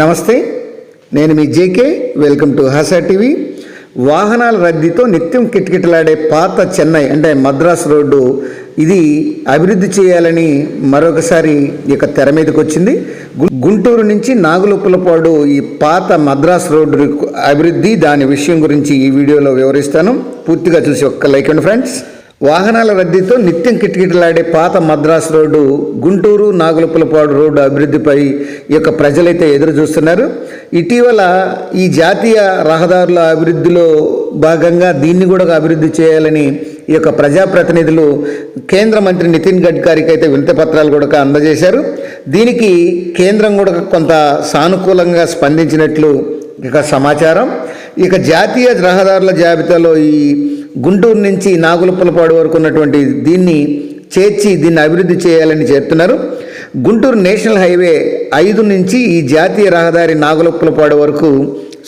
నమస్తే, నేను మీ JK. Welcome to Hasa TV. వాహనాల రద్దీతో నిత్యం కిటకిటలాడే పాత చెన్నై అంటే మద్రాస్ రోడ్డు ఇది అభివృద్ధి చేయాలని మరొకసారి ఇక తెర మీదకి వచ్చింది. గుంటూరు నుంచి నాగులుప్పలపాడు ఈ పాత మద్రాస్ రోడ్డు అభివృద్ధి, దాని విషయం గురించి ఈ వీడియోలో వివరిస్తాను. పూర్తిగా చూసి ఒక్క లైక్ అండి ఫ్రెండ్స్. వాహనాల రద్దీతో నిత్యం కిటకిటలాడే పాత మద్రాస్ రోడ్డు గుంటూరు నాగులుప్పలపాడు రోడ్డు అభివృద్ధిపై ఈ యొక్క ప్రజలైతే ఎదురు చూస్తున్నారు. ఇటీవల ఈ జాతీయ రహదారుల అభివృద్ధిలో భాగంగా దీన్ని కూడా అభివృద్ధి చేయాలని ఈ యొక్క ప్రజాప్రతినిధులు కేంద్ర మంత్రి నితిన్ గడ్కరీకి అయితే వినతి పత్రాలు కూడా అందజేశారు. దీనికి కేంద్రం కూడా కొంత సానుకూలంగా స్పందించినట్లు ఇక సమాచారం. ఇక జాతీయ రహదారుల జాబితాలో ఈ గుంటూరు నుంచి నాగులుప్పలపాడు వరకు ఉన్నటువంటి దీన్ని చేర్చి దీన్ని అభివృద్ధి చేయాలని చెప్తున్నారు. గుంటూరు నేషనల్ హైవే 5 నుంచి ఈ జాతీయ రహదారి నాగులుప్పలపాడు వరకు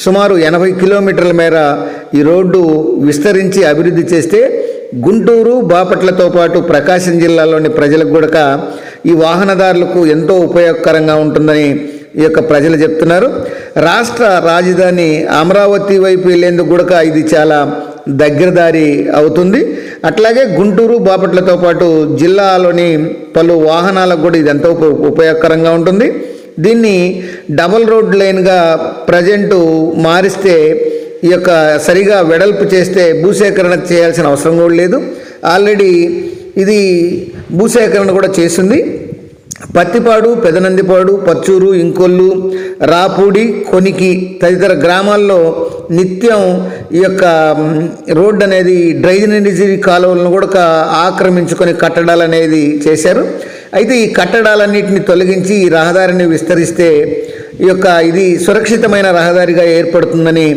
సుమారు 80 కిలోమీటర్ల మేర ఈ రోడ్డు విస్తరించి అభివృద్ధి చేస్తే గుంటూరు బాపట్లతో పాటు ప్రకాశం జిల్లాలోని ప్రజలకు కూడా ఈ వాహనదారులకు ఎంతో ఉపయోగకరంగా ఉంటుందని ఈ యొక్క ప్రజలు చెప్తున్నారు. రాష్ట్ర రాజధాని అమరావతి వైపు వెళ్లేందుకు కూడా ఇది చాలా దగ్గర దారి అవుతుంది. అట్లాగే గుంటూరు బాపట్లతో పాటు జిల్లాలోని పలు వాహనాలకు కూడా ఇది ఎంతో ఉపయోగకరంగా ఉంటుంది. దీన్ని డబల్ రోడ్ లైన్గా ప్రజెంటు మారిస్తే ఈ యొక్క సరిగా వెడల్పు చేస్తే భూసేకరణ చేయాల్సిన అవసరం కూడా లేదు. ఆల్రెడీ ఇది భూసేకరణ కూడా చేసింది. పత్తిపాడు, పెదనందిపాడు, పచ్చూరు, ఇంకొల్లు, రాపూడి, కొనికి తదితర గ్రామాల్లో నిత్యం ఈ యొక్క రోడ్డు అనేది డ్రైనేజీ కాలువలను కూడా ఆక్రమించుకొని కట్టడాలు అనేది చేశారు. అయితే ఈ కట్టడాలన్నింటినీ తొలగించి ఈ రహదారిని విస్తరిస్తే ఈ యొక్క ఇది సురక్షితమైన రహదారిగా ఏర్పడుతుందని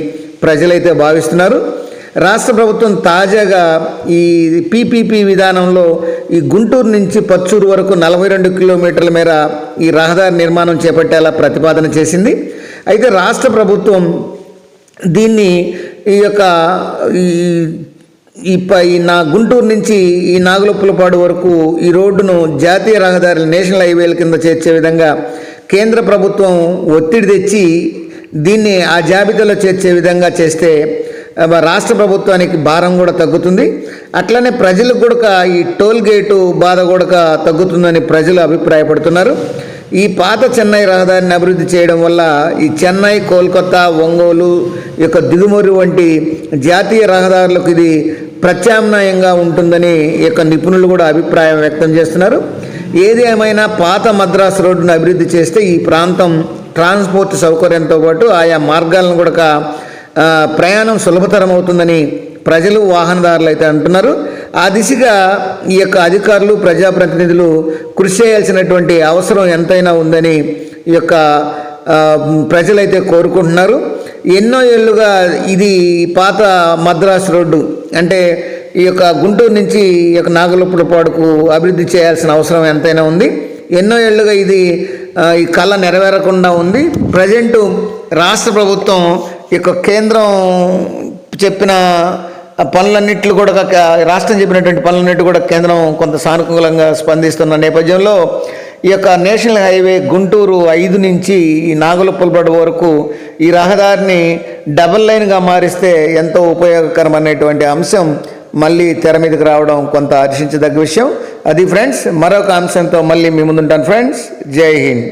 ప్రజలైతే భావిస్తున్నారు. రాష్ట్ర ప్రభుత్వం తాజాగా ఈ పీపీపీ విధానంలో ఈ గుంటూరు నుంచి పచ్చూరు వరకు 42 కిలోమీటర్ల మేర ఈ రహదారి నిర్మాణం చేపట్టేలా ప్రతిపాదన చేసింది. అయితే రాష్ట్ర ప్రభుత్వం దీన్ని ఈ యొక్క గుంటూరు నుంచి ఈ నాగులుప్పలపాడు వరకు ఈ రోడ్డును జాతీయ రహదారుల నేషనల్ హైవేల కింద చేర్చే విధంగా కేంద్ర ప్రభుత్వం ఒత్తిడి తెచ్చి దీన్ని ఆ జాబితాలో చేర్చే విధంగా చేస్తే రాష్ట్ర ప్రభుత్వానికి భారం కూడా తగ్గుతుంది. అట్లనే ప్రజలకు కూడా ఈ టోల్ గేటు బాధ కూడా తగ్గుతుందని ప్రజలు అభిప్రాయపడుతున్నారు. ఈ పాత చెన్నై రహదారిని అభివృద్ధి చేయడం వల్ల ఈ చెన్నై, కోల్కతా, ఒంగోలు యొక్క దిగుమరి వంటి జాతీయ రహదారులకు ఇది ప్రత్యామ్నాయంగా ఉంటుందని ఈ యొక్క నిపుణులు కూడా అభిప్రాయం వ్యక్తం చేస్తున్నారు. ఏది ఏమైనా పాత మద్రాస్ రోడ్డును అభివృద్ధి చేస్తే ఈ ప్రాంతం ట్రాన్స్పోర్ట్ సౌకర్యంతో పాటు ఆయా మార్గాలను కూడా ప్రయాణం సులభతరం అవుతుందని ప్రజలు, వాహనదారులు అయితే అంటున్నారు. ఆ దిశగా ఈ యొక్క అధికారులు, ప్రజాప్రతినిధులు కృషి చేయాల్సినటువంటి అవసరం ఎంతైనా ఉందని ఈ యొక్క ప్రజలైతే కోరుకుంటున్నారు. ఎన్నో ఏళ్ళుగా ఇది పాత మద్రాస్ రోడ్డు అంటే ఈ యొక్క గుంటూరు నుంచి ఈ యొక్క నాగులుప్పలపాడుకు అభివృద్ధి చేయాల్సిన అవసరం ఎంతైనా ఉంది. ఎన్నో ఏళ్ళుగా ఇది ఈ కళ నెరవేరకుండా ఉంది. ప్రజెంటు రాష్ట్ర ప్రభుత్వం ఇక కేంద్రం చెప్పిన పనులన్నిట్లు కూడా రాష్ట్రం చెప్పినటువంటి పనులన్నిటి కూడా కేంద్రం కొంత సానుకూలంగా స్పందిస్తున్న నేపథ్యంలో ఈ యొక్క నేషనల్ హైవే గుంటూరు 5 నుంచి ఈ నాగులుప్పలపాడు వరకు ఈ రహదారిని డబల్ లైన్గా మారిస్తే ఎంతో ఉపయోగకరం అనేటువంటి అంశం మళ్ళీ తెర మీదకి రావడం కొంత హర్షించదగ్గ విషయం. అది ఫ్రెండ్స్, మరొక అంశంతో మళ్ళీ మీ ముందుంటాను ఫ్రెండ్స్. జై హింద్.